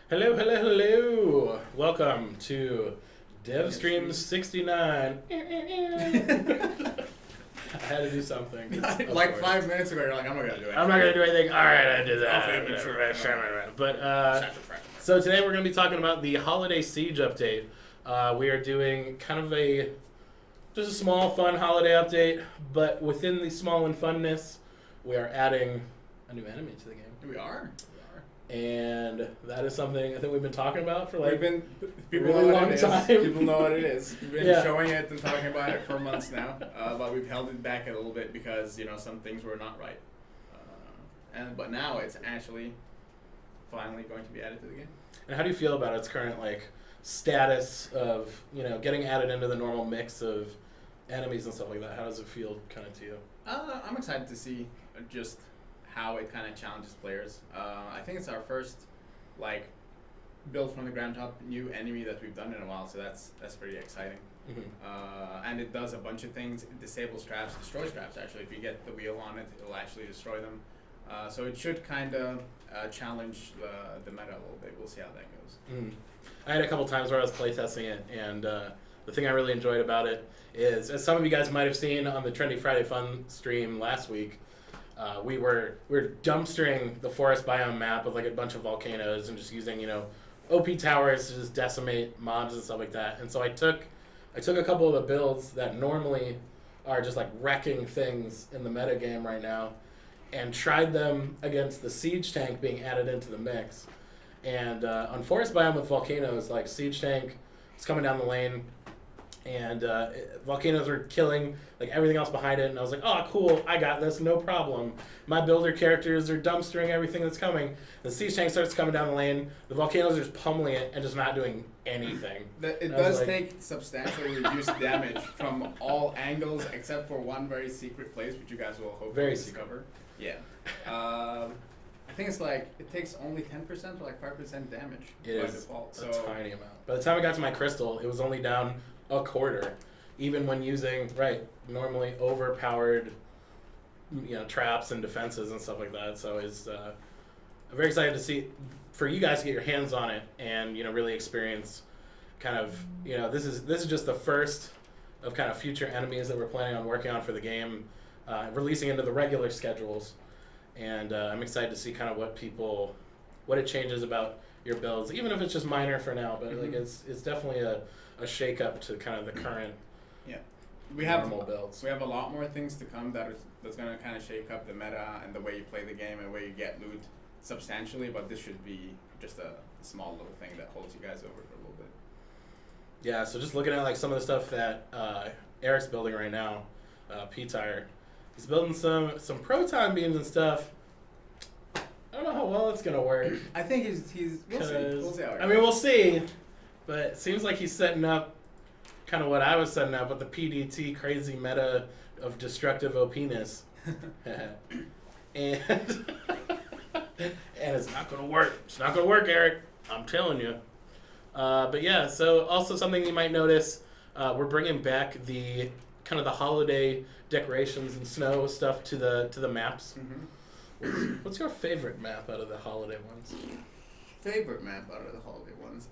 Hello, hello, hello. Welcome to Devstream 69. I had to do something. Like 5 minutes ago, you're like, I'm not going to do it. I'm not going to do anything. All right, I did Okay, that. sure. But, so today we're going to be talking about the Holiday Siege update. We are doing kind of just a small, fun holiday update, but within the small and funness, we are adding a new enemy to the game. We are. And that is something I think we've been talking about for like People really know long what it time. is. People know what it is. We've been showing it and talking about it for months now, but we've held it back a little bit because some things were not right. But now it's actually finally going to be added to the game. And how do you feel about its current status of getting added into the normal mix of enemies and stuff like that? How does it feel kind of to you? I'm excited to see just how it kind of challenges players. I think it's our first build from the ground up new enemy that we've done in a while, so that's pretty exciting. Mm-hmm. And it does a bunch of things. It disables traps, destroys traps actually. If you get the wheel on it, it'll actually destroy them. So it should kind of challenge the meta a little bit. We'll see how that goes. Mm. I had a couple times where I was playtesting it, and the thing I really enjoyed about it is, as some of you guys might have seen on the Trendy Friday Fun stream last week, we were dumpstering the forest biome map with a bunch of volcanoes and just using OP towers to just decimate mobs and stuff like that. And so I took a couple of the builds that normally are just wrecking things in the meta game right now, and tried them against the siege tank being added into the mix. And on forest biome with volcanoes, siege tank was coming down the lane, and volcanoes were killing everything else behind it, and I was like, oh cool, I got this, no problem. My builder characters are dumpstering everything that's coming. The siege tank starts coming down the lane, the volcanoes are just pummeling it and just not doing anything. It does take substantially reduced damage from all angles except for one very secret place, which you guys will hopefully discover. Yeah. I think it's it takes only 10% or 5% damage by default. So a tiny amount. By the time I got to my crystal, it was only down a quarter, even when using normally overpowered traps and defenses and stuff like that. So it's I'm very excited to see, for you guys to get your hands on it and really experience kind of this is just the first of kind of future enemies that we're planning on working on for the game, releasing into the regular schedules. And I'm excited to see kind of what it changes about your builds, even if it's just minor for now. But it's definitely a shake up to kind of the current normal builds. We have a lot more things to come that's going to kind of shake up the meta and the way you play the game and the way you get loot substantially. But this should be just a small little thing that holds you guys over for a little bit. Yeah. So just looking at some of the stuff that Eric's building right now, P-Tire. He's building some proton beams and stuff. I don't know how well it's gonna work. I think we'll see how it goes. We'll see. But it seems like he's setting up kind of what I was setting up with the PDT crazy meta of destructive OP-ness. and it's not gonna work. It's not gonna work, Eric. I'm telling you. But yeah, so also something you might notice, we're bringing back the kind of the holiday decorations and snow stuff to the maps. Mm-hmm. What's your favorite map out of the holiday ones? Favorite map out of the holiday ones?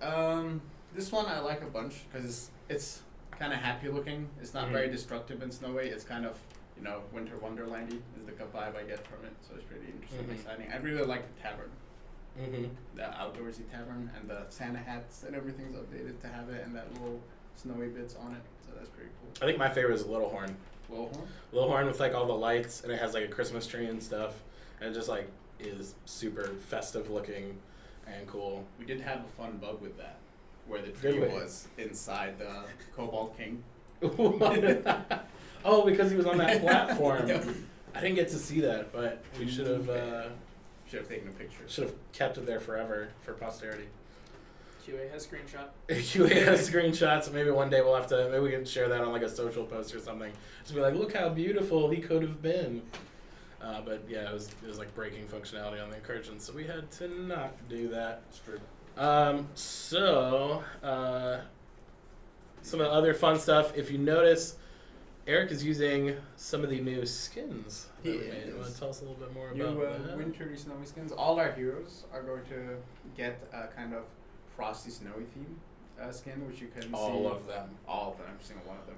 This one I like a bunch because it's kind of happy looking. It's not very destructive and snowy. It's kind of winter wonderlandy is the vibe I get from it. So it's pretty interesting and exciting. I really like the tavern. The outdoorsy tavern, and the Santa hats and everything's updated to have it, and that little snowy bits on it. So that's pretty cool. I think my favorite is Little Horn. Little Horn with all the lights, and it has a Christmas tree and stuff, and it just is super festive looking and cool. We did have a fun bug with that, where the tree was inside the Cobalt King. Oh, because he was on that platform. Yep. I didn't get to see that, but we should have taken a picture. Should have kept it there forever for posterity. QA has screenshot. QA has screenshots. Maybe one day maybe we can share that on a social post or something. Just be look how beautiful he could have been. But yeah, it was breaking functionality on the incursion, so we had to not do that. That's true. So some of the other fun stuff. If you notice, Eric is using some of the new skins. He that we made. You want is. to tell us a little bit more New about that? wintry snowy skins. All our heroes are going to get a kind of frosty snowy theme skin, which you can see. All of them. All of them, every single one of them.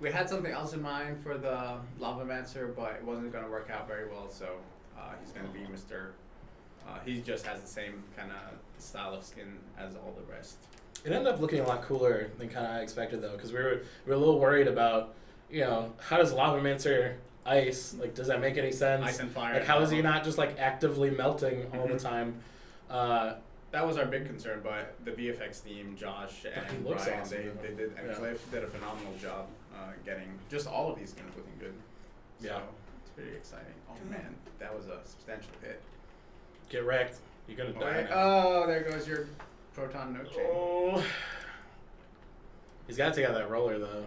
We had something else in mind for the Lavamancer, but it wasn't going to work out very well, so he's going to be Mr. He just has the same kind of style of skin as all the rest. It ended up looking a lot cooler than kind of I expected, though, because we were a little worried about, how does Lavamancer ice? Like, does that make any sense? Ice and fire. Like, how is he not just like actively melting all the time? That was our big concern, but the VFX team, Josh and he looks Brian, awesome, they did, and yeah. Cliff did a phenomenal job getting just all of these skins looking good. So Yeah. it's pretty exciting. Oh man, that was a substantial hit. Get wrecked. You're gonna die now. Oh, there goes your proton note chain. Oh. He's got to take out that roller, though.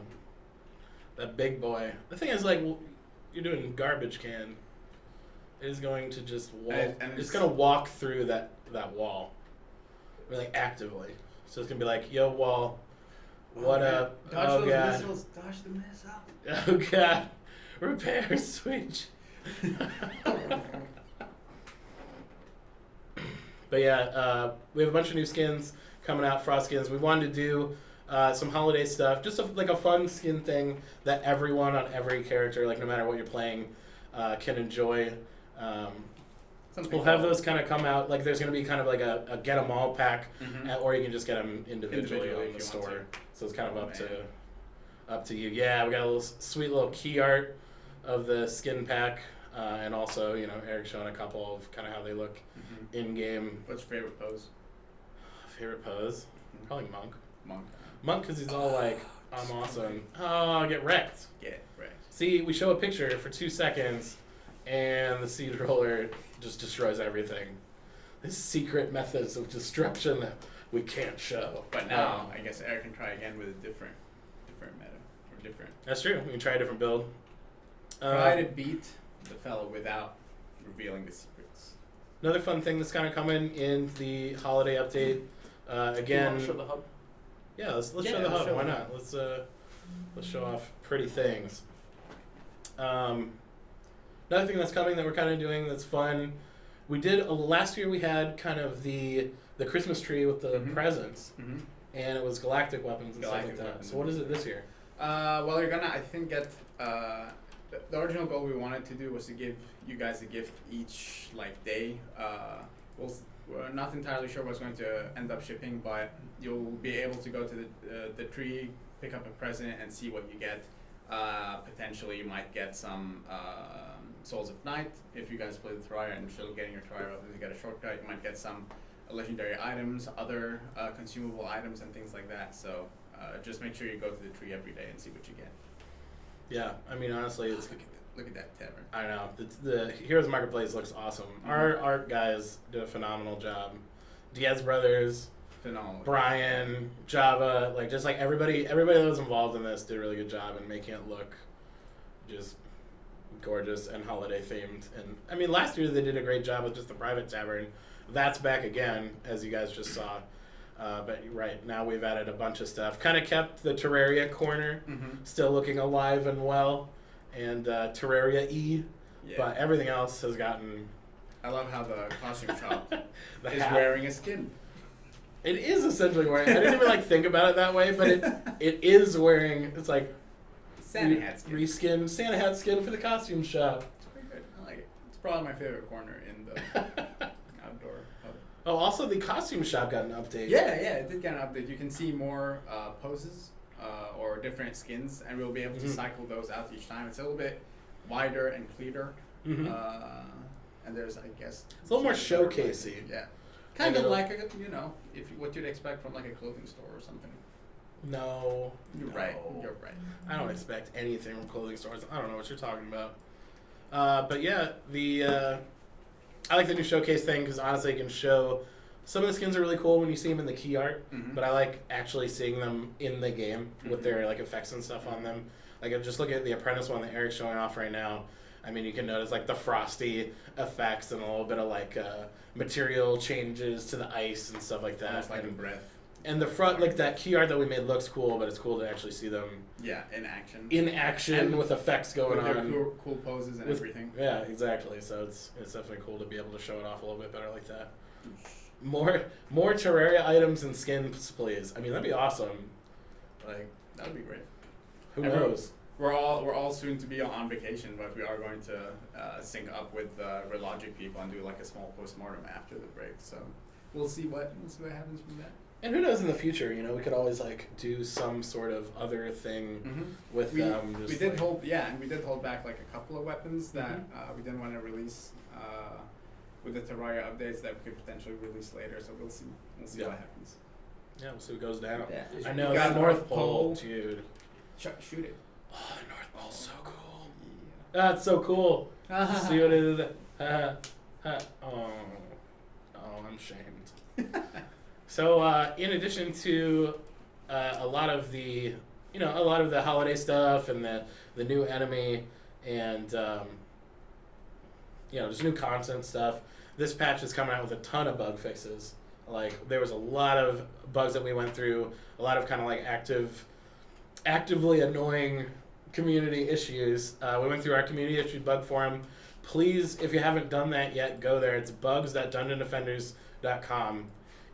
That big boy. The thing is, like, you're doing garbage can. It is going to just walk. And it's going to walk through that wall. I mean, like, actively. So it's going to be like, yo, wall. What up? Dodge Oh, those God. missiles. Dodge the missile. Oh, God. Repair switch. But yeah, we have a bunch of new skins coming out, frost skins. We wanted to do some holiday stuff, just like a fun skin thing that everyone on every character, like no matter what you're playing, can enjoy. We'll have those kind of come out. Like there's going to be kind of like a get 'em all pack, or you can just get them individually on the store. So it's kind of up to you. Yeah, we got a little sweet little key art of the skin pack, and also Eric showing a couple of kind of how they look in game. What's your favorite pose? Favorite pose? Probably Monk. Monk. Monk, because he's all like, I'm awesome. Oh, get wrecked. Get wrecked. See, we show a picture for 2 seconds, and the seed roller just destroys everything. There's secret methods of destruction that we can't show. But now, I guess Eric can try again with a different meta. Or different. That's true. We can try a different build. Try to beat the fellow without revealing the secrets. Another fun thing that's kind of coming in the holiday update. Again, Do you want to show the hub? yeah, let's Yeah, show the let's hub. show Why the not? Let's show off pretty things. Another thing that's coming that we're kind of doing that's fun. We did last year. We had kind of the Christmas tree with the presents, and it was galactic weapons and Galactic stuff like that. weapons. So what is it this year? Well, you're gonna, I think, get the original goal we wanted to do was to give you guys a gift each day. We're not entirely sure what's going to end up shipping, but you'll be able to go to the tree, pick up a present, and see what you get. Potentially, you might get some Souls of Night if you guys play the Trier, and still getting your Trier up, you get a shortcut. You might get some legendary items, other consumable items, and things like that. So just make sure you go to the tree every day and see what you get. Yeah, I mean honestly, it's. Look at that tavern. I know. The Heroes Marketplace looks awesome. Our art guys did a phenomenal job. Diaz Brothers, Phenomenal. Brian, Java, everybody that was involved in this did a really good job in making it look just gorgeous and holiday themed. And I mean, last year they did a great job with just the private tavern. That's back again, as you guys just saw. But right now we've added a bunch of stuff. Kind of kept the Terraria corner still looking alive and well. And Terraria E, but everything else has gotten. I love how the costume shop is hat. wearing a skin. It is essentially wearing. I didn't even think about it that way, but it is wearing. It's like Santa hat skin. reskin Santa hat skin for the costume shop. It's pretty good. I like it. It's probably my favorite corner in the outdoor hub. Oh, also the costume shop got an update. Yeah, it did get an update. You can see more poses. Or different skins, and we'll be able to cycle those out each time. It's a little bit wider and cleaner, and there's, I guess, it's a little more showcasey. Yeah, kind of like what you'd expect from like a clothing store or something. No, You're right. You're right. I don't expect anything from clothing stores. I don't know what you're talking about. But yeah, I like the new showcase thing because honestly, it can show. Some of the skins are really cool when you see them in the key art, but I like actually seeing them in the game with their effects and stuff on them. Like just look at the Apprentice one that Eric's showing off right now. I mean, you can notice the frosty effects and a little bit of material changes to the ice and stuff like that. Almost like a breath. And the front, like that key art that we made looks cool, but it's cool to actually see them Yeah, in action. in action And with effects going with their on. cool poses and With- everything. Yeah, exactly. So it's definitely cool to be able to show it off a little bit better like that. More Terraria items and skins, please. I mean, that'd be awesome. Like, That would be great. who And knows? We're all soon to be on vacation, but we are going to sync up with Relogic people and do like a small postmortem after the break. So we'll see what happens from that. And who knows in the future? You know, we could always like do some sort of other thing with We them. we Just did like, hold back like a couple of weapons that we didn't want to release with the Terraria updates that we could potentially release later. So we'll see Yeah. what happens. yeah, we'll see what goes down. Yeah. I know We got that North Pole, Pole. dude. Shoot it. Oh, North Pole's so cool. That's so cool. See what it is. Oh, I'm shamed. So, in addition to a lot of the holiday stuff and the new enemy and just new content stuff, this patch is coming out with a ton of bug fixes. Like there was a lot of bugs that we went through, a lot of kind of like actively annoying community issues. We went through our community issue bug forum. Please, if you haven't done that yet, go there. It's bugs.dungeondefenders.com.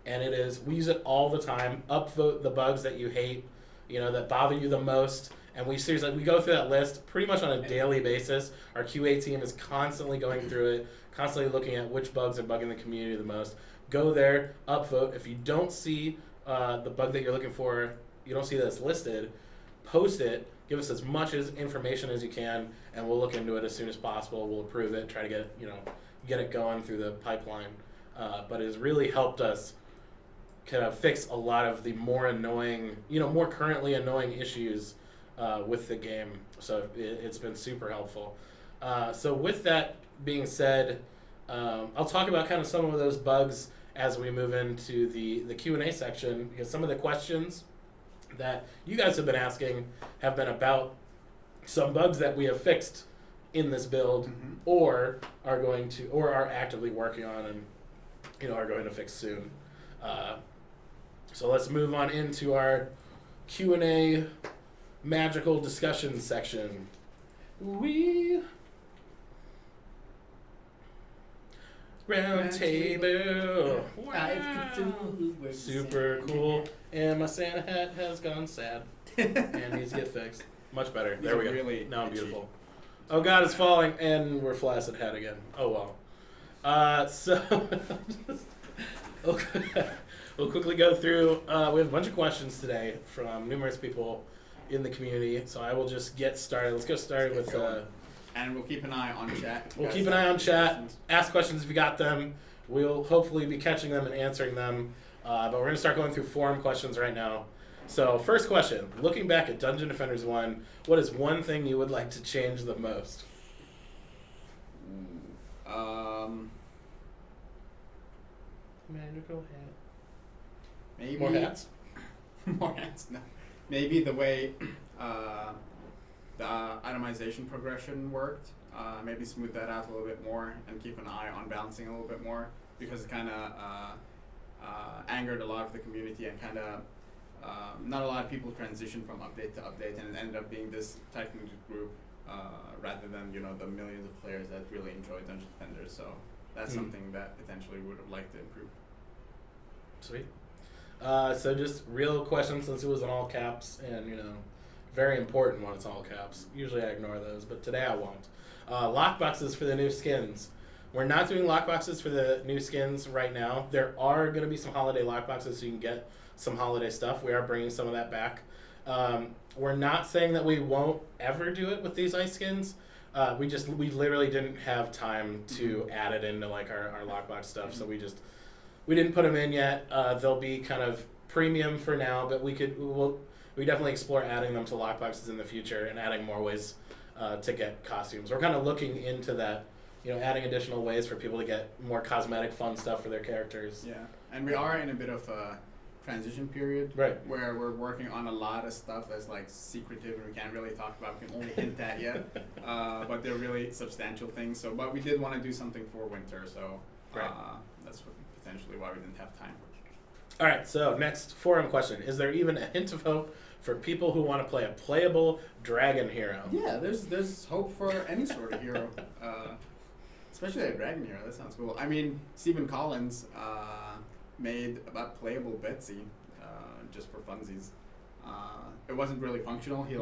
And it is, we use it all the time. Upvote the bugs that you hate, that bother you the most. And we go through that list pretty much on a daily basis. Our QA team is constantly going through it, constantly looking at which bugs are bugging the community the most. Go there, upvote. If you don't see the bug that you're looking for, you don't see that it's listed, post it. Give us as much information as you can, and we'll look into it as soon as possible. We'll approve it, try to get it going through the pipeline. But it has really helped us kind of fix a lot of the more annoying, more currently annoying issues with the game. So it's been super helpful. So with that being said, I'll talk about kind of some of those bugs as we move into the Q&A section, because some of the questions that you guys have been asking have been about some bugs that we have fixed in this build or are actively working on and are going to fix soon. So let's move on into our Q&A magical discussion section. Round table. Wow. Super cool. And my Santa hat has gone sad. And needs to get fixed. Much better. There we go. Really now I'm itchy. beautiful. Oh God, it's falling, and we're flaccid hat again. Oh well. So we'll quickly go through. We have a bunch of questions today from numerous people in the community. So I will just get started. Let's get started with. And we'll keep an eye on chat. We'll keep an eye on chat. Ask questions if you got them. We'll hopefully be catching them and answering them. But we're going to start going through forum questions right now. So first question, looking back at Dungeon Defenders 1, what is one thing you would like to change the most? Magical hat. Maybe More hats? More hats, no. Maybe the way the itemization progression worked, maybe smooth that out a little bit more and keep an eye on balancing a little bit more, because it kind of angered a lot of the community and kind of not a lot of people transitioned from update to update, and it ended up being this tight-knit group rather than the millions of players that really enjoy Dungeon Defenders. So that's something that potentially would have liked to improve. Sweet. So just real questions, since it was in all caps, and very important when it's all caps. Usually I ignore those, but today I won't. Lockboxes for the new skins. We're not doing lockboxes for the new skins right now. There are going to be some holiday lockboxes so you can get some holiday stuff. We are bringing some of that back. We're not saying that we won't ever do it with these ice skins. We literally didn't have time to add it into like our lockbox stuff, so we didn't put them in yet. They'll be kind of premium for now, but we definitely explore adding them to lockboxes in the future and adding more ways to get costumes. We're kind of looking into that, adding additional ways for people to get more cosmetic fun stuff for their characters. Yeah, and we are in a bit of a transition period, right, where we're working on a lot of stuff that's like secretive and we can't really talk about, we can only hint at yet, but they're really substantial things. So, but we did want to do something for winter, so right. That's potentially why we didn't have time. All right, so next forum question. Is there even a hint of hope for people who want to play a playable dragon hero? Yeah, there's hope for any sort of hero, especially a dragon hero. That sounds cool. I mean, Stephen Collins made about playable Betsy just for funsies. It wasn't really functional. He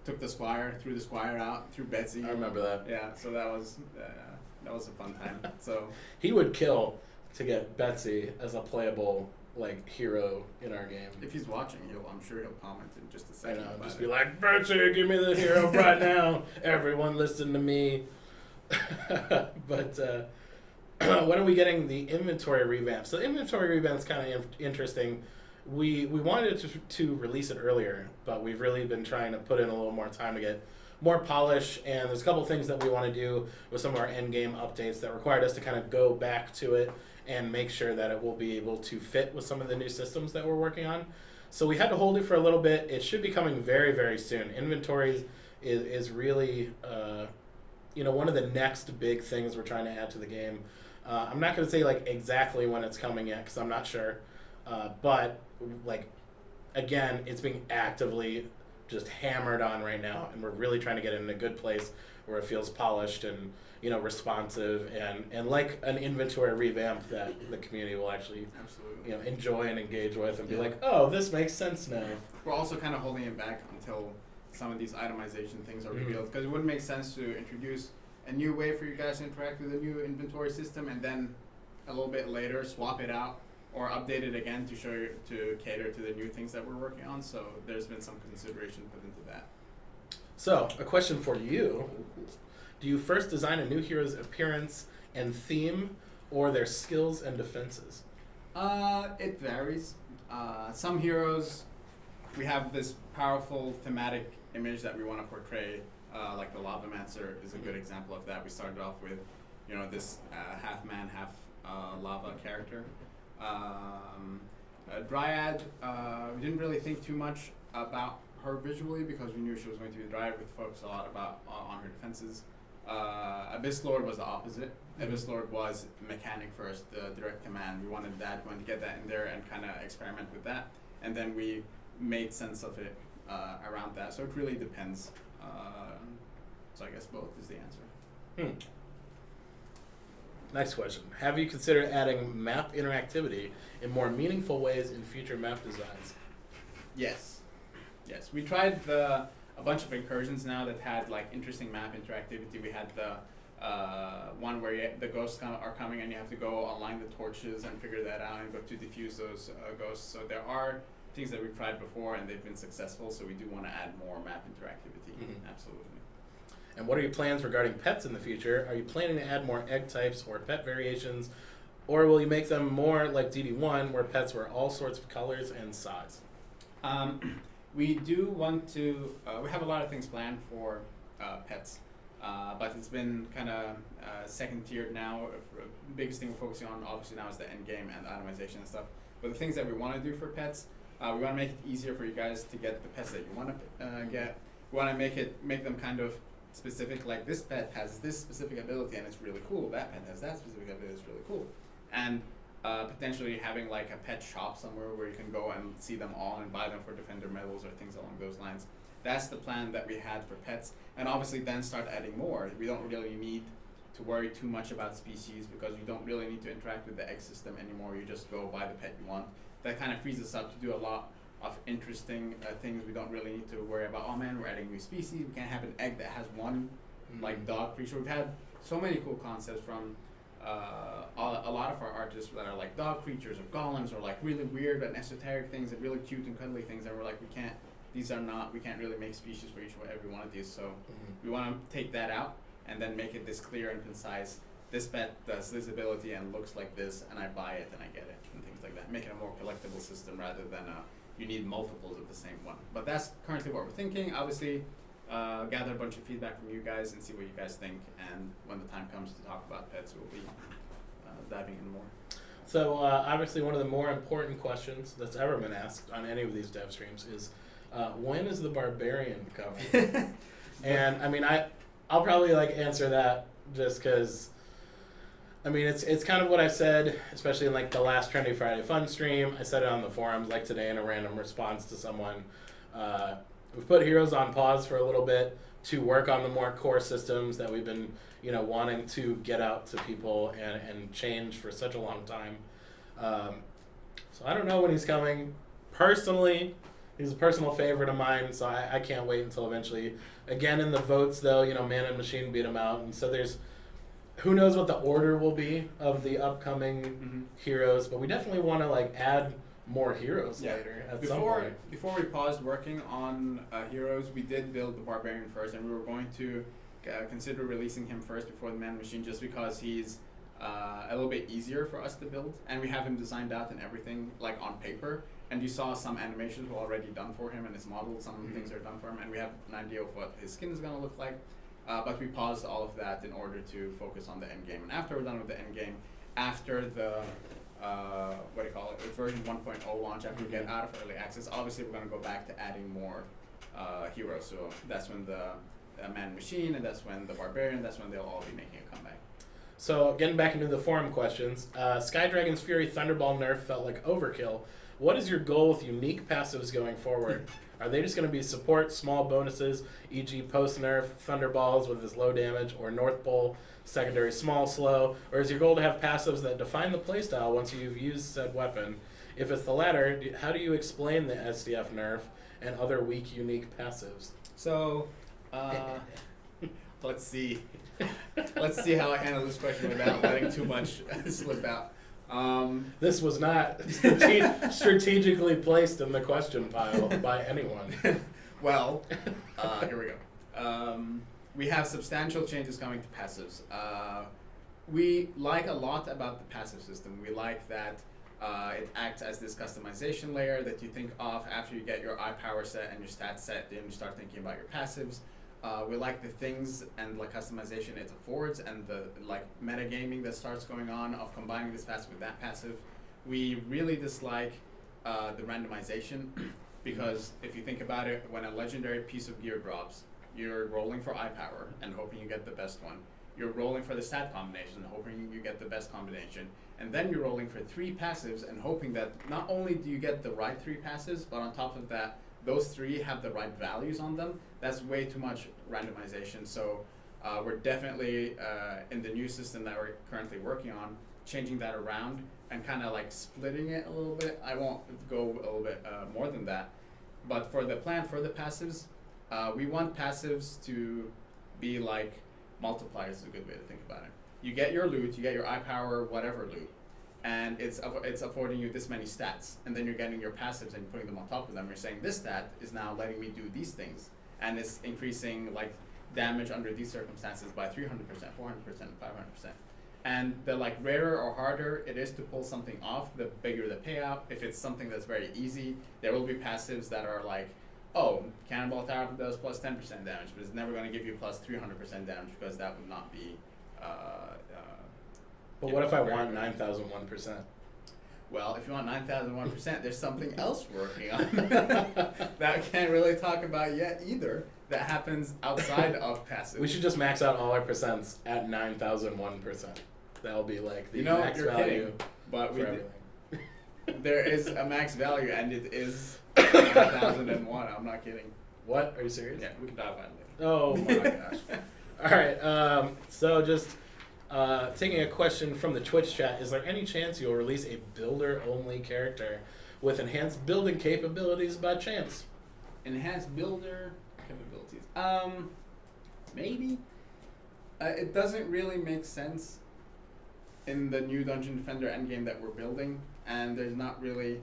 took the squire, threw the squire out, threw Betsy. I remember that. Yeah, so that was a fun time. So he would kill to get Betsy as a playable hero in our game. if he's watching, I'm sure he'll comment in just a I second. know, about just it. be like, Betsy, give me the hero right now. Everyone listen to me. But when are we getting the inventory revamp? So the inventory revamp is kind of interesting. We wanted to release it earlier, but we've really been trying to put in a little more time to get more polish, and there's a couple things that we want to do with some of our end game updates that required us to kind of go back to it and make sure that it will be able to fit with some of the new systems that we're working on. So we had to hold it for a little bit. It should be coming very, very soon. Inventories is really one of the next big things we're trying to add to the game. I'm not going to say exactly when it's coming yet because I'm not sure. But again, it's being actively just hammered on right now, and we're really trying to get it in a good place where it feels polished and responsive and like an inventory revamp that the community will actually Absolutely. enjoy and engage with and be like, oh, this makes sense now. We're also kind of holding it back until some of these itemization things are revealed, because it wouldn't make sense to introduce a new way for you guys to interact with the new inventory system and then a little bit later swap it out or update it again to cater to the new things that we're working on. So there's been some consideration put into that. So, a question for you. Do you first design a new hero's appearance and theme, or their skills and defenses? It varies. Some heroes, we have this powerful thematic image that we want to portray, like the Lavamancer is a good example of that. We started off with, this half man, half lava character. A Dryad, we didn't really think too much about her visually because we knew she was going to be a Dryad. We focused a lot on her defenses. Abyss Lord was the opposite. Abyss Lord was mechanic first, the direct command. We wanted to get that in there and kind of experiment with that. And then we made sense of it around that. So it really depends. So I guess both is the answer. Next question. Have you considered adding map interactivity in more meaningful ways in future map designs? Yes. We tried a bunch of incursions now that had interesting map interactivity. We had the one where the ghosts are coming and you have to go align the torches and figure that out and go to defuse those ghosts. So there are things that we've tried before and they've been successful. So we do want to add more map interactivity. Absolutely. And what are your plans regarding pets in the future? Are you planning to add more egg types or pet variations, or will you make them more like DD1, where pets were all sorts of colors and size? We do want to. We have a lot of things planned for pets, but it's been kind of second tiered now. The biggest thing we're focusing on, obviously, now is the end game and the itemization and stuff. But the things that we want to do for pets, we want to make it easier for you guys to get the pets that you want to get. We want to make them kind of specific, like this pet has this specific ability and it's really cool. That pet has that specific ability, it's really cool. And potentially having a pet shop somewhere where you can go and see them all and buy them for defender medals or things along those lines. That's the plan that we had for pets, and obviously then start adding more. We don't really need to worry too much about species because you don't really need to interact with the egg system anymore. You just go buy the pet you want. That kind of frees us up to do a lot of interesting things. We don't really need to worry about, oh man, we're adding new species. We can't have an egg that has one dog creature. We've had so many cool concepts from a lot of our artists that are dog creatures or golems or really weird and esoteric things and really cute and cuddly things, and we're we can't really make species for every one of these. So we want to take that out and then make it this clear and concise. This pet does this ability and looks like this, and I buy it and I get it, and things like that. Make it a more collectible system rather than you need multiples of the same one. But that's currently what we're thinking. Obviously, gather a bunch of feedback from you guys and see what you guys think. And when the time comes to talk about pets, we'll be diving in more. So obviously one of the more important questions that's ever been asked on any of these dev streams is, when is the barbarian coming? And I mean, I'll probably answer that just because I mean, it's kind of what I said, especially in like the last Trendy Friday Fun stream. I said it on the forums like today in a random response to someone. We've put Heroes on pause for a little bit to work on the more core systems that we've been, wanting to get out to people and change for such a long time. So I don't know when he's coming. Personally, he's a personal favorite of mine, so I can't wait until eventually. Again, in the votes, though, Man and Machine beat him out, and so there's who knows what the order will be of the upcoming heroes, but we definitely want to like add more heroes later at some point. Before we paused working on heroes, we did build the Barbarian first, and we were going to consider releasing him first before the Man Machine, just because he's a little bit easier for us to build, and we have him designed out and everything like on paper. And you saw some animations were already done for him, and his model, some things are done for him, and we have an idea of what his skin is going to look like. But we paused all of that in order to focus on the end game. And after we're done with the end game, after the version 1.0 launch, after we get out of early access, obviously we're going to go back to adding more heroes. So that's when the Man Machine, and that's when the Barbarian, that's when they'll all be making a comeback. So getting back into the forum questions, Sky Dragon's Fury Thunderball nerf felt like overkill. What is your goal with unique passives going forward? Are they just going to be support, small bonuses, e.g. post-nerf, Thunderballs with his low damage, or North Pole, secondary small slow? Or is your goal to have passives that define the playstyle once you've used said weapon? If it's the latter, how do you explain the SDF nerf and other weak unique passives? So, let's see. Let's see how I handle this question without letting too much slip out. This was not strategically placed in the question pile by anyone. Well, here we go. We have substantial changes coming to passives. We like a lot about the passive system. We like that it acts as this customization layer that you think of after you get your eye power set and your stats set, then you start thinking about your passives. We like the things and like customization it affords, and the like metagaming that starts going on of combining this passive with that passive. We really dislike the randomization because if you think about it, when a legendary piece of gear drops, you're rolling for eye power and hoping you get the best one. You're rolling for the stat combination, hoping you get the best combination. And then you're rolling for 3 passives and hoping that not only do you get the right 3 passives, but on top of that, those 3 have the right values on them. That's way too much randomization. So we're definitely, in the new system that we're currently working on, changing that around and kind of like splitting it a little bit. I won't go a little bit more than that. But for the plan for the passives, we want passives to be like multipliers is a good way to think about it. You get your loot, you get your eye power, whatever loot, and it's affording you this many stats, and then you're getting your passives and you're putting them on top of them. You're saying this stat is now letting me do these things, and it's increasing like damage under these circumstances by 300%, 400%, 500%. And the like rarer or harder it is to pull something off, the bigger the payout. If it's something that's very easy, there will be passives that are like, oh, Cannonball Tower does plus 10% damage, but it's never going to give you plus 300% damage because that would not be. But what if I want 9,001%? Well, if you want 9,001%, there's something else working on that I can't really talk about yet either. That happens outside of passive. We should just max out all our percents at 9,001%. That'll be like the max you're value. kidding, but for everything. there is a max value, and it is 9,001. I'm not kidding. What? Are you serious? Yeah, we can talk about it later. Oh my gosh. All right. So just taking a question from the Twitch chat, is there any chance you'll release a builder-only character with enhanced building capabilities by chance? Enhanced builder capabilities. Maybe. It doesn't really make sense in the new Dungeon Defender endgame that we're building, and there's not really.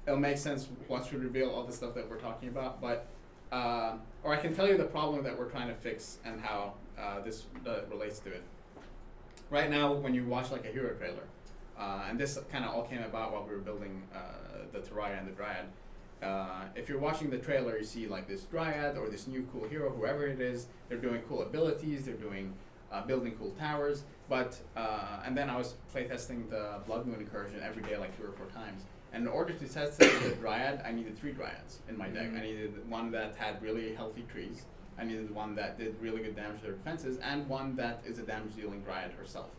It'll make sense once we reveal all the stuff that we're talking about, but or I can tell you the problem that we're trying to fix and how this relates to it. Right now, when you watch like a hero trailer, and this kind of all came about while we were building the Terraria and the Dryad. If you're watching the trailer, you see like this Dryad or this new cool hero, whoever it is, they're doing cool abilities, they're doing building cool towers, but and then I was playtesting the Blood Moon incursion every day like 3 or 4 times. And in order to test the Dryad, I needed 3 Dryads in my deck. I needed one that had really healthy trees, I needed one that did really good damage to their defenses, and one that is a damage dealing Dryad herself.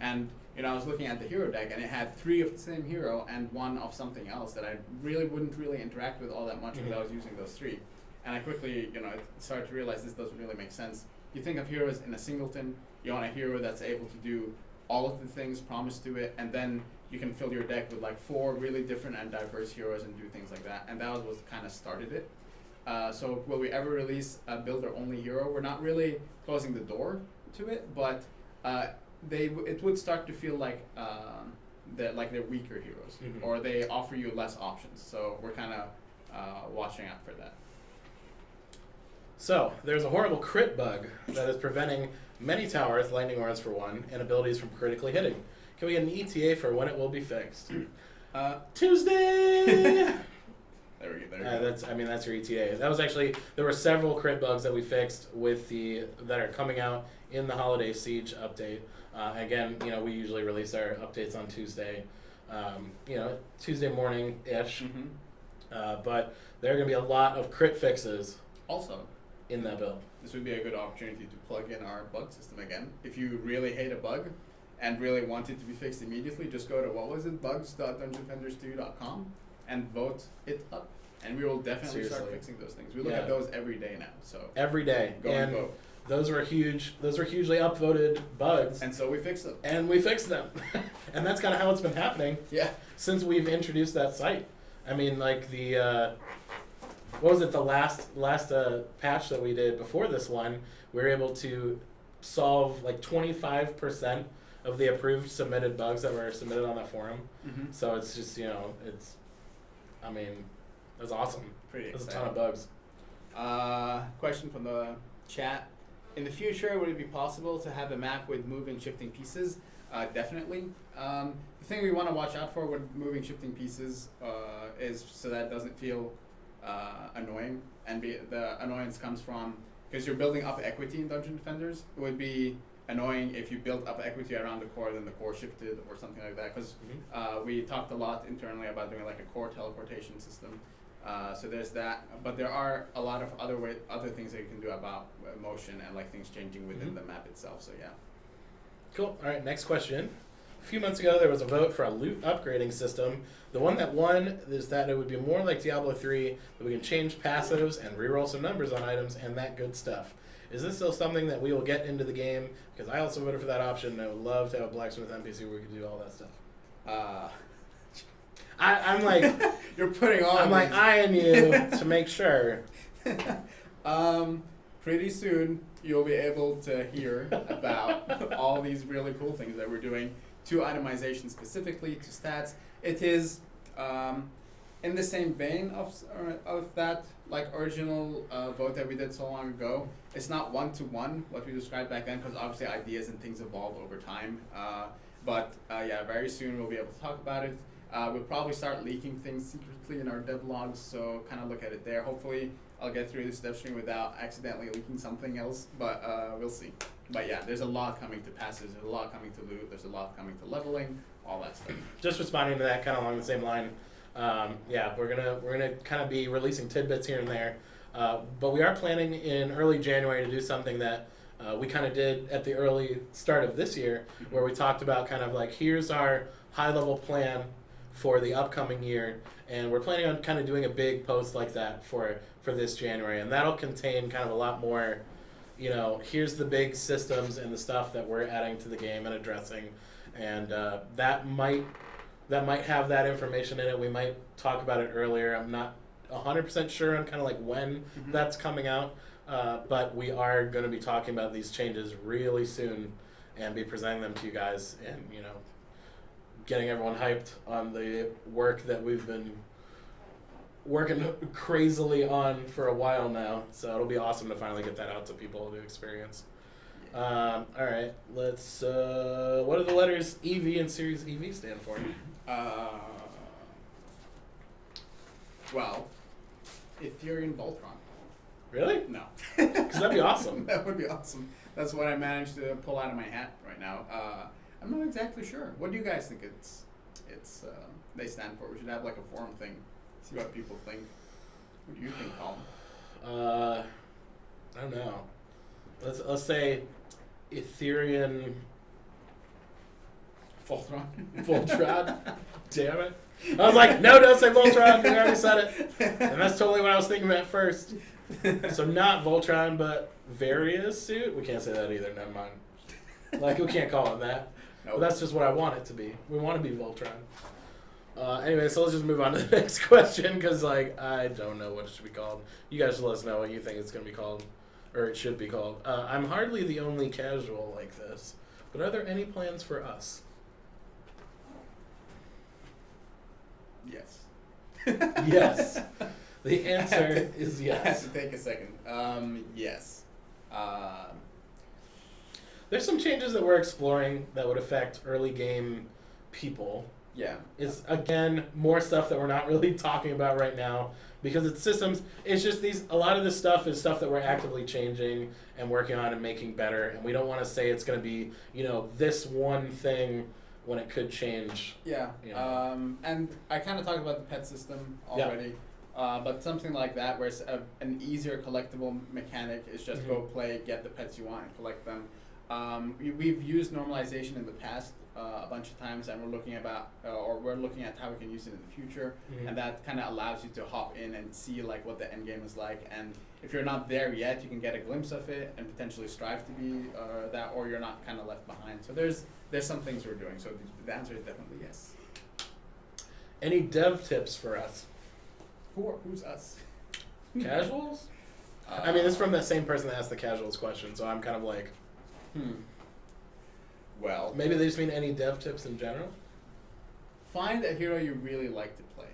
And I was looking at the hero deck, and it had 3 of the same hero and 1 of something else that I wouldn't interact with all that much if I was using those 3. And I quickly, started to realize this doesn't really make sense. You think of heroes in a singleton. You want a hero that's able to do all of the things promised to it, and then you can fill your deck with like 4 really different and diverse heroes and do things like that. And that was what kind of started it. So will we ever release a builder-only hero? We're not really closing the door to it, but it would start to feel like they're weaker heroes, or they offer you less options. So we're kind of watching out for that. So, there's a horrible crit bug that is preventing many towers, lightning auras for one, and abilities from critically hitting. Can we get an ETA for when it will be fixed? Tuesday! There we go. That's your ETA. That was actually, there were several crit bugs that we fixed that are coming out in the Holiday Siege update. Again, we usually release our updates on Tuesday, Tuesday morning-ish. But there are going to be a lot of crit fixes. Also, in that build. This would be a good opportunity to plug in our bug system again. If you really hate a bug and really want it to be fixed immediately, just go to bugs.dungeondefenders2.com and vote it up. And we will definitely start fixing those things. We look at those every day now. So every day. Go and vote. Those were hugely upvoted bugs. And so we fixed them. And we fixed them. And that's kind of how it's been happening. Yeah. Since we've introduced that site. I mean, like the what was it, the last patch that we did before this one, we were able to solve like 25% of the approved submitted bugs that were submitted on that forum. So it's just, that's awesome. Pretty That's exciting. a ton of bugs. Question from the chat. In the future, would it be possible to have a map with moving, shifting pieces? Definitely. The thing we want to watch out for with moving, shifting pieces is so that it doesn't feel annoying, and the annoyance comes from because you're building up equity in Dungeon Defenders. It would be annoying if you built up equity around the core, then the core shifted or something like that. Because we talked a lot internally about doing like a core teleportation system. So there's that, but there are a lot of other things that you can do about motion and like things changing within the map itself. So yeah. Cool. All right. Next question. A few months ago, there was a vote for a loot upgrading system. The one that won is that it would be more like Diablo 3, that we can change passives and reroll some numbers on items and that good stuff. Is this still something that we will get into the game? Because I also voted for that option, and I would love to have a blacksmith NPC where we could do all that stuff. I'm like, you're putting on. I'm like eyeing you to make sure. Pretty soon you'll be able to hear about all these really cool things that we're doing to itemization specifically, to stats. It is in the same vein of that like original vote that we did so long ago. It's not one-to-one what we described back then, because obviously ideas and things evolve over time. But very soon we'll be able to talk about it. We'll probably start leaking things secretly in our dev logs, so kind of look at it there. Hopefully I'll get through this Devstream without accidentally leaking something else, but we'll see. But yeah, there's a lot coming to passes, there's a lot coming to loot, there's a lot coming to leveling, all that stuff. Just responding to that kind of along the same line, we're gonna kind of be releasing tidbits here and there, but we are planning in early January to do something that we kind of did at the early start of this year, where we talked about kind of like, here's our high-level plan for the upcoming year, and we're planning on kind of doing a big post like that for this January, and that'll contain kind of a lot more, here's the big systems and the stuff that we're adding to the game and addressing, and that might have that information in it. We might talk about it earlier. I'm not 100% sure on kind of like when that's coming out, but we are going to be talking about these changes really soon and be presenting them to you guys, and getting everyone hyped on the work that we've been working crazily on for a while now. So it'll be awesome to finally get that out to people to experience. All right, let's. What do the letters EV and Series EV stand for? Well, Ethereum Voltron. Really? No. Because that'd be awesome. That would be awesome. That's what I managed to pull out of my hat right now. I'm not exactly sure. What do you guys think they stand for? We should have like a forum thing. See what people think. What do you think, Colin? I don't know. Let's say Ethereum Voltron. Voltron. Damn it. I was like, no, don't say Voltron. We already said it. And that's totally what I was thinking at first. So not Voltron, but Various suit. We can't say that either. Never mind. Like, we can't call it that. Nope. But that's just what I want it to be. We want to be Voltron. Anyway, so let's just move on to the next question, because, like, I don't know what it should be called. You guys let us know what you think it's going to be called, or it should be called. I'm hardly the only casual like this, but are there any plans for us? Yes. Yes. The answer is I have yes. to take a second. Yes. There's some changes that we're exploring that would affect early game people. Yeah. It's, again, more stuff that we're not really talking about right now because it's systems. It's just a lot of this stuff is stuff that we're actively changing and working on and making better. And we don't want to say it's going to be, this one thing when it could change. Yeah. And I kind of talked about the pet system already. Yeah. But something like that where it's an easier collectible mechanic is just go play, get the pets you want, and collect them. We've used normalization in the past a bunch of times, and we're looking at how we can use it in the future, and that kind of allows you to hop in and see like what the end game is like. And if you're not there yet, you can get a glimpse of it and potentially strive to be that, or you're not kind of left behind. So there's some things we're doing. So the answer is definitely yes. Any dev tips for us? Who's us? Casuals? I mean, it's from that same person that asked the casuals question, so I'm kind of like, Well, maybe they just mean any dev tips in general? Find a hero you really like to play.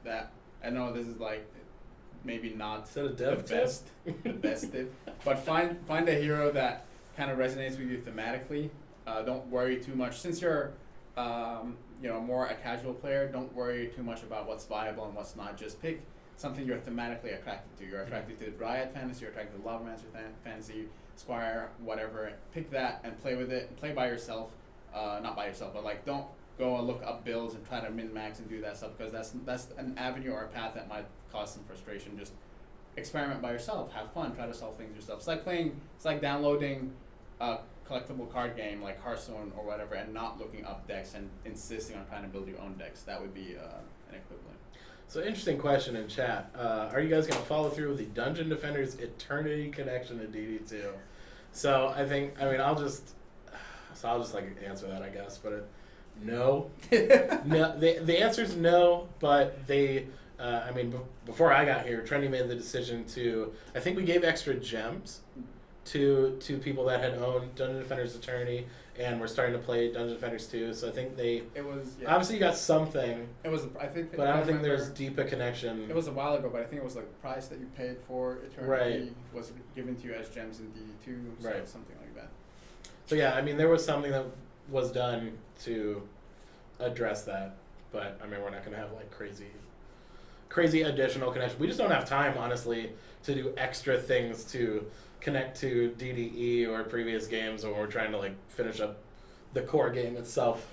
That, I know this is like maybe not Is that a dev the best tip, but find a hero that kind of resonates with you thematically. Don't worry too much. Since you're more a casual player, don't worry too much about what's viable and what's not. Just pick something you're thematically attracted to. You're attracted to the Dryad fantasy, you're attracted to the Lavamancer fantasy, Squire, whatever. Pick that and play with it. Play by yourself. Not by yourself, but like don't go and look up builds and try to min-max and do that stuff, because that's an avenue or a path that might cause some frustration. Just experiment by yourself. Have fun. Try to solve things yourself. It's like downloading a collectible card game like Hearthstone or whatever and not looking up decks and insisting on trying to build your own decks. That would be an equivalent. So interesting question in chat. Are you guys going to follow through with the Dungeon Defenders Eternity connection to DD2? So I'll just like answer that, I guess. But no. No. The answer is no, but they, before I got here, Trendy made the decision to, I think we gave extra gems to people that had owned Dungeon Defenders Eternity, and we're starting to play Dungeon Defenders 2. So I think obviously you got something. It was, I think, but I don't think there's deep a connection. It was a while ago, but I think it was like the price that you paid for Eternity was given to you as gems in DD2, so something like that. So yeah, there was something that was done to address that, but we're not going to have like crazy additional connection. We just don't have time, honestly, to do extra things to connect to DDE or previous games when we're trying to like finish up the core game itself.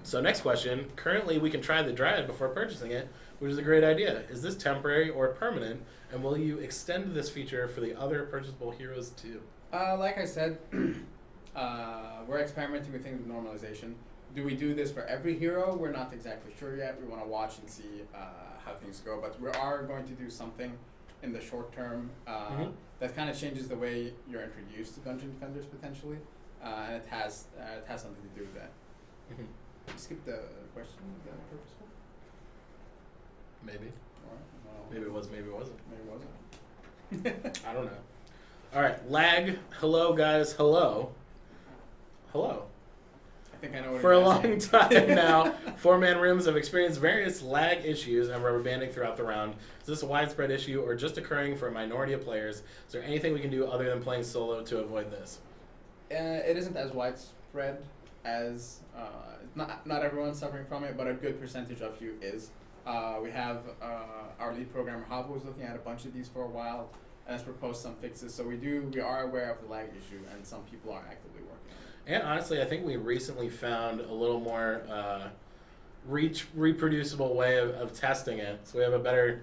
So next question. Currently, we can try the Dryad before purchasing it, which is a great idea. Is this temporary or permanent, and will you extend this feature for the other purchasable heroes too? Like I said, we're experimenting with things with normalization. Do we do this for every hero? We're not exactly sure yet. We want to watch and see how things go, but we are going to do something in the short term that kind of changes the way you're introduced to Dungeon Defenders potentially, and it has something to do with that. Skip the question. Is that purposeful? Maybe. All right. Well, Maybe it was. Maybe it wasn't. Maybe it wasn't. I don't know. All right, lag. Hello, guys. Hello. I think I know what For a you're long asking. time now, four-man rooms have experienced various lag issues and rubber banding throughout the round. Is this a widespread issue or just occurring for a minority of players? Is there anything we can do other than playing solo to avoid this? It isn't as widespread as not everyone's suffering from it, but a good percentage of you is. We have our lead programmer Havo was looking at a bunch of these for a while and has proposed some fixes. So we are aware of the lag issue, and some people are actively working on it. And honestly, I think we recently found a little more reproducible way of testing it. So we have a better,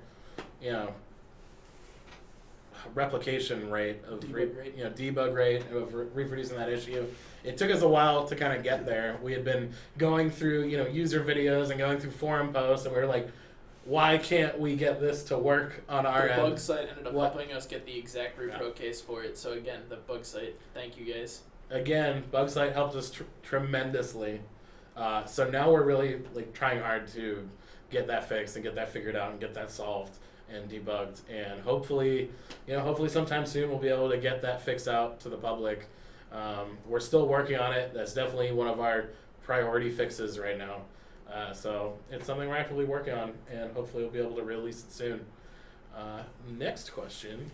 replication rate of Debug rate. debug rate of reproducing that issue. It took us a while to kind of get there. We had been going through user videos and going through forum posts, and we were like, why can't we get this to work on our The end? bug site ended up helping us get the exact repro case for it. So again, the bug site, thank you guys. Again, bug site helped us tremendously. So now we're really trying hard to get that fixed and get that figured out and get that solved and debugged, and hopefully sometime soon we'll be able to get that fixed out to the public. We're still working on it. That's definitely one of our priority fixes right now. So it's something we're actively working on, and hopefully we'll be able to release it soon. Next question.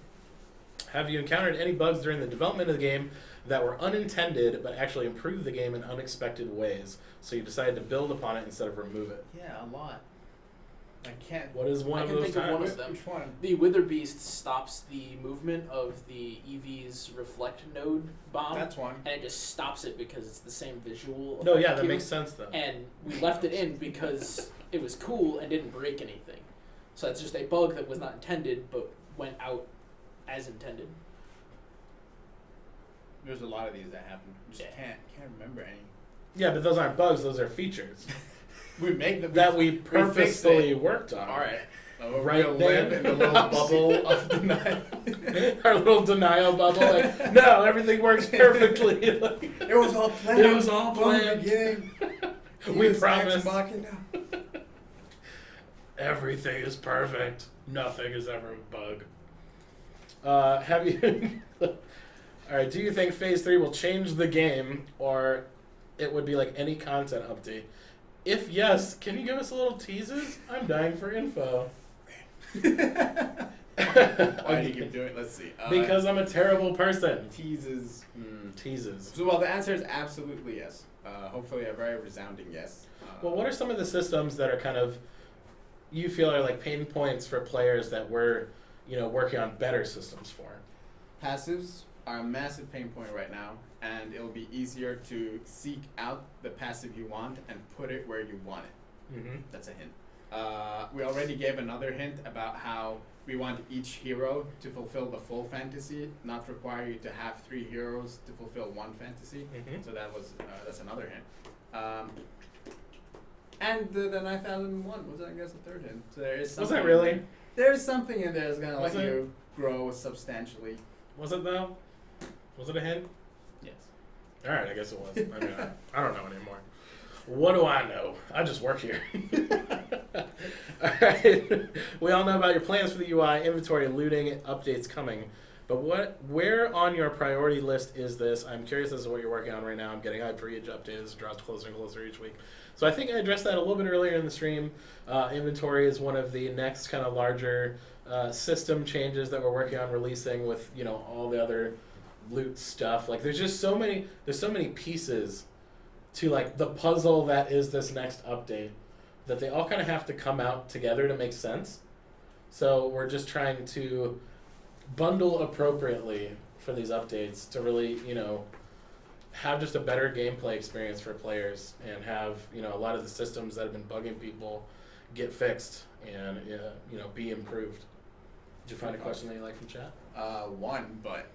Have you encountered any bugs during the development of the game that were unintended but actually improved the game in unexpected ways, so you decided to build upon it instead of remove it? Yeah, a lot. I can't. What is one I of can those think of one times? of them. Which one? The Wither Beast stops the movement of the EV's reflect node bomb. That's one. And it just stops it because it's the same visual. No, effect yeah, that cue. makes sense though. And we left it in because it was cool and didn't break anything. So it's just a bug that was not intended but went out as intended. There's a lot of these that happen. Just Yeah. can't remember any. Yeah, but those aren't bugs; those are features We make them that we fixed purposefully it. worked on. All right. Right, we'll live Dan? in the little bubble of denial. Our little denial bubble. No, everything works perfectly. It was all planned. It was all from the planned. beginning. We Deus promise. Ex Machina. Everything is perfect. Nothing is ever a bug. Have you? All right. Do you think Phase 3 will change the game, or it would be like any content update? If yes, can you give us a little teases? I'm dying for info. Why do you keep doing it? Let's see. Because I'm a terrible person. Teases. Teases. So, well, the answer is absolutely yes. Hopefully, a very resounding yes. Well, what are some of the systems that are kind of you feel are like pain points for players that we're working on better systems for? Passives are a massive pain point right now, and it'll be easier to seek out the passive you want and put it where you want it. Mm-hmm. That's a hint. We already gave another hint about how we want each hero to fulfill the full fantasy, not require you to have 3 heroes to fulfill one fantasy. Mhm. So that's another hint. And the 9001 was, I guess, a third hint. So there is Was something. that really? There's something in there that's gonna Was let it? you grow substantially. Was it though? Was it a hint? Yes. All right, I guess it was. I mean, I don't know anymore. What do I know? I just work here. All right. We all know about your plans for the UI, inventory, looting, updates coming. But where on your priority list is this? I'm curious as to what you're working on right now. I'm getting hyped for each update as it draws closer and closer each week. So I think I addressed that a little bit earlier in the stream. Inventory is one of the next kind of larger system changes that we're working on releasing with all the other loot stuff. Like there's so many pieces to like the puzzle that is this next update that they all kind of have to come out together to make sense. So we're just trying to bundle appropriately for these updates to really have just a better gameplay experience for players and have a lot of the systems that have been bugging people get fixed and be improved. Did you find a question that you like from chat? One, but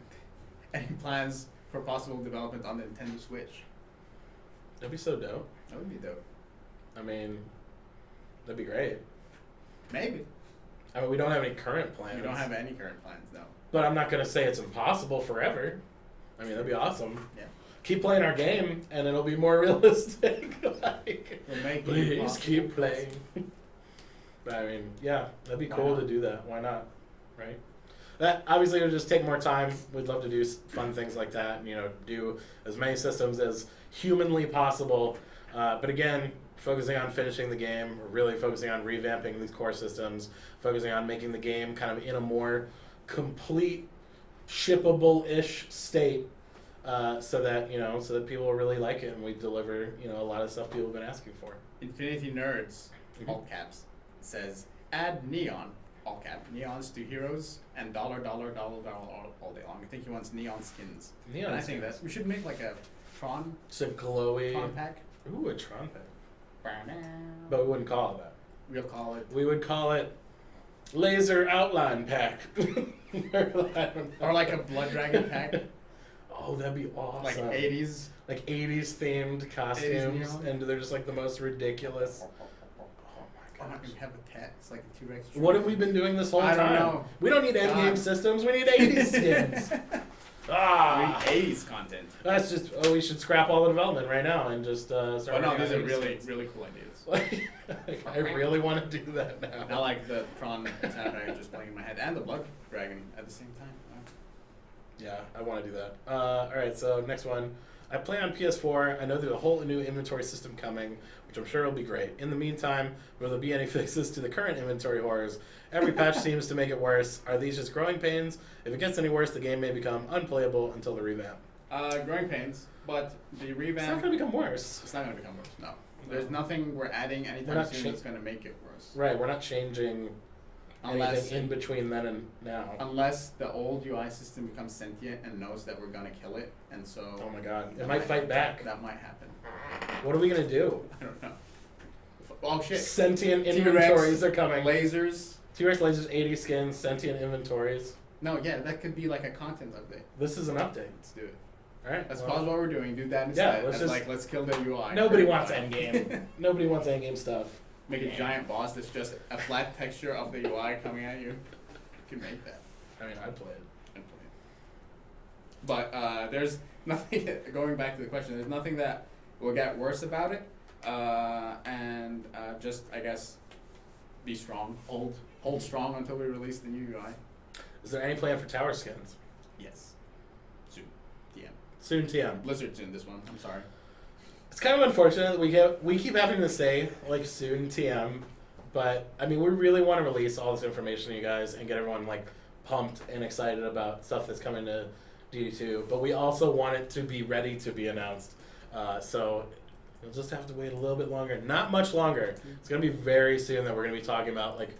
any plans for possible development on the Nintendo Switch? That'd be so dope. That would be dope. I mean, that'd be great. Maybe. I mean, we don't have any current plans. We don't have any current plans, no. But I'm not going to say it's impossible forever. I mean, that'd be awesome. Yeah. Keep playing our game, and it'll be more realistic. Like, We're making it please possible. keep playing. But I mean, yeah, that'd be Why cool not? to do that. Why not? Right? That obviously would just take more time. We'd love to do fun things like that, and do as many systems as humanly possible. But again, focusing on finishing the game, we're really focusing on revamping these core systems, focusing on making the game kind of in a more complete, shippable-ish state, so that people will really like it, and we deliver a lot of stuff people have been asking for. Infinity Nerds, Mhm. all caps, says add neon, all cap, neons to heroes and dollar all day long. I think he wants neon skins. Neon And I think skins. that we should make like a Tron It's a glowy. pack. Ooh, a Tron pack. But we wouldn't call it that. We'll call it We would call it laser outline pack. Or like a blood dragon pack, Oh, that'd be awesome. like 80s. Like 80s themed costumes, neon. and they're just like the most ridiculous. Oh Oh, my you gosh. have a tat. It's like a T-Rex. What have we been doing this whole I time? don't know. We don't need endgame God. systems. We need 80s skins. Ah, 80s content. that's just. Oh, we should scrap all the development right now and just start. But no, working these on are 80s really, skins. really cool ideas. I really want to do that now. I like the prawn soundtrack just playing in my head, and the blood dragon at the same time. Yeah, I want to do that. All right, so next one. I play on PS4. I know there's a whole new inventory system coming, which I'm sure will be great. In the meantime, will there be any fixes to the current inventory horrors? Every patch seems to make it worse. Are these just growing pains? If it gets any worse, the game may become unplayable until the revamp. Growing pains, but the It's revamp. not going to become worse. It's not going to become worse. No, there's nothing we're adding We're anytime not soon cha- that's going to make it worse. Right, we're not changing Unless anything in between then and now. unless the old UI system becomes sentient and knows that we're going to kill it, and so. Oh my god, it that might fight back. That might happen. What are we going to do? I don't know. Oh shit. Sentient T-Rex, inventories are coming. Lasers. T-Rex lasers, 80 skins, sentient inventories. No, yeah, that could be like a content update. This is an update. Let's do it. Alright. Let's well, pause what we're doing. Do that instead. let's and just- let's kill the UI. Nobody wants endgame. Nobody wants endgame stuff. Make a giant boss that's just a flat texture of the UI coming at you. You can make that. I mean, I'd play it. And play it. But there's nothing. Going back to the question, there's nothing that will get worse about it. And just I guess be strong. Hold strong until we release the new UI. Is there any plan for tower skins? Yes. Soon. TM. Soon TM. Blizzard's in this one. I'm sorry. It's kind of unfortunate that we keep having to say like soon TM, but I mean we really want to release all this information to you guys and get everyone like pumped and excited about stuff that's coming to DD2. But we also want it to be ready to be announced. So you'll just have to wait a little bit longer. Not much longer. It's gonna be very soon that we're gonna be talking about like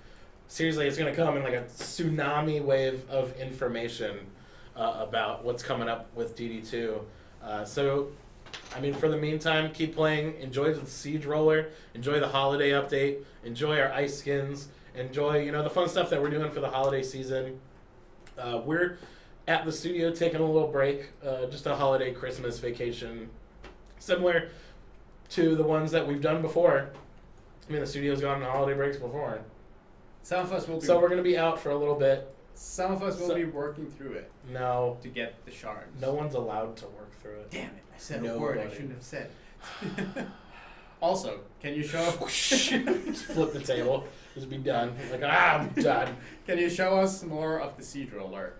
seriously. It's gonna come in like a tsunami wave of information about what's coming up with DD2. So. I mean, for the meantime, keep playing. Enjoy the Siege Roller. Enjoy the holiday update. Enjoy our ice skins. Enjoy, the fun stuff that we're doing for the holiday season. We're at the studio taking a little break, just a holiday Christmas vacation, similar to the ones that we've done before. I mean, the studio's gone on holiday breaks before. Some of us will be. So we're going to be out for a little bit. Some of us will be working through it No, to get the shards. no one's allowed to work through it. Damn it! I said a word I Nobody. shouldn't have said. Also, can you show? Just flip the table. Just be done. Like, I'm done. Can you show us more of the Siege Roller?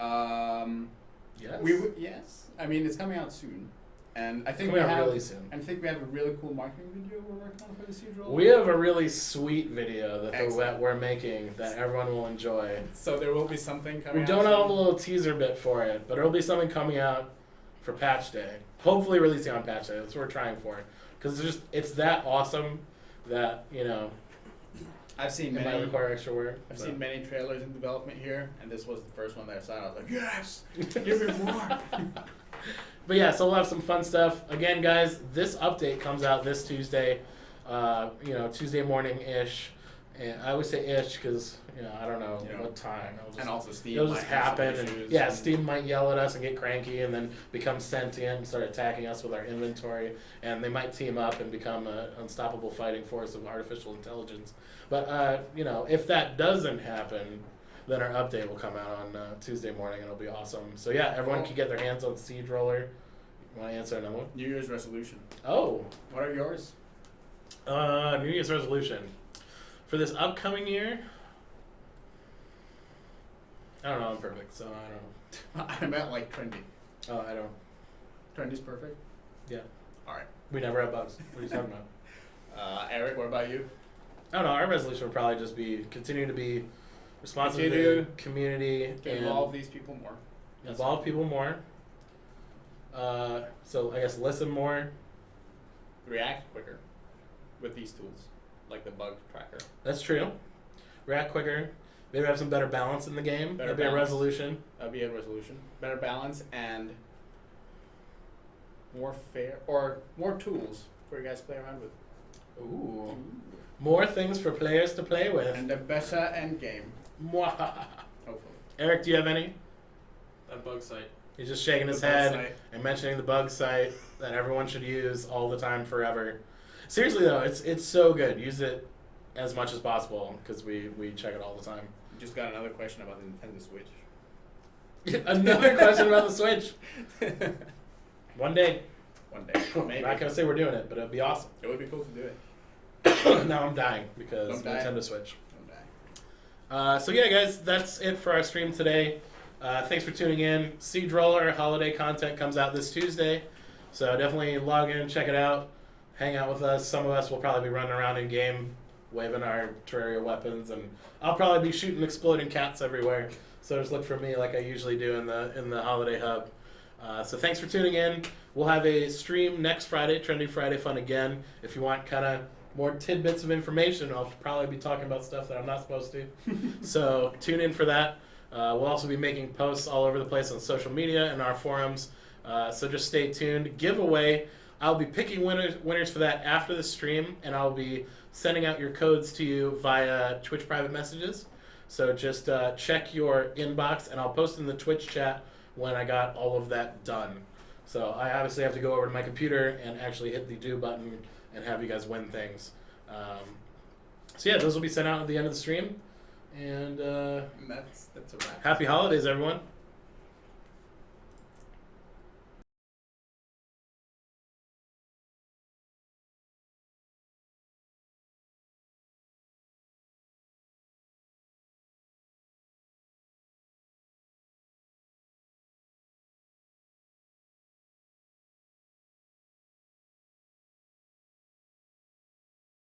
Yes. Yes. I mean, it's coming out soon, and I think Coming we out have. really soon. I think we have a really cool marketing video we're working on for the Siege Roller. We have a really sweet video that Excellent. we're making that everyone will enjoy. So there will be something coming. We out don't soon. have a little teaser bit for it, but there'll be something coming out for Patch Day. Hopefully releasing on Patch Day. That's what we're trying for. Because it's that awesome that, I've seen it might many. require extra work. I've but- seen many trailers in development here, and this was the first one that I saw. And I was like, yes, give me more. But yeah, so we'll have some fun stuff. Again, guys, this update comes out this Tuesday, Tuesday morning-ish. And I always say ish because, I don't know what time. And also Steam. It'll might just have some happen. And, issues yeah, and- Steam might yell at us and get cranky and then become sentient and start attacking us with our inventory. And they might team up and become an unstoppable fighting force of artificial intelligence. But, if that doesn't happen, then our update will come out on Tuesday morning and it'll be awesome. So, yeah, everyone Cool. can get their hands on Siege Roller. You want to answer another one? New Year's resolution. Oh, What are yours? New Year's resolution. For this upcoming year, I don't know, I'm perfect, so I don't know. I meant like trendy. Oh, I don't. Trendy's perfect. Yeah. All right. We never have bugs. What are you talking about? Eric, what about you? I don't know. Our resolution would probably just be continue to be responsive to Continue the community To and involve these people more. involve people more. So I guess listen more. React quicker with these tools, like the bug tracker. That's true. React quicker. Maybe have some better balance in the game. Better That'd be a balance. resolution. That'd be a resolution. Better balance and more fair, or more tools for you guys to play around with. Ooh. More things for players to play with. And a better end game. Mwahaha. Hopefully. Eric, do you have any? That bug site. He's just shaking his The bug head site. and mentioning the bug site that everyone should use all the time, forever. Seriously though, it's so good. Use it as much as possible because we check it all the time. Just got another question about the Nintendo Switch. Another question about the Switch. One day. One day. I'm Maybe. not gonna say we're doing it, but it'd be awesome. It would be cool to do it. Now I'm dying because Don't die. Nintendo Switch. Don't die. So yeah, guys, that's it for our stream today. Thanks for tuning in. Siege Roller holiday content comes out this Tuesday, so definitely log in, check it out, hang out with us. Some of us will probably be running around in game, waving our Terraria weapons, and I'll probably be shooting exploding cats everywhere. So just look for me like I usually do in the holiday hub. So thanks for tuning in. We'll have a stream next Friday, Trendy Friday Fun again. If you want kind of more tidbits of information, I'll probably be talking about stuff that I'm not supposed to. So tune in for that. We'll also be making posts all over the place on social media and our forums. So just stay tuned. Giveaway. I'll be picking winners for that after the stream, and I'll be sending out your codes to you via Twitch private messages. So just check your inbox, and I'll post in the Twitch chat when I got all of that done. So I obviously have to go over to my computer and actually hit the do button and have you guys win things. So yeah, those will be sent out at the end of the stream. And And that's a wrap. happy holidays, everyone.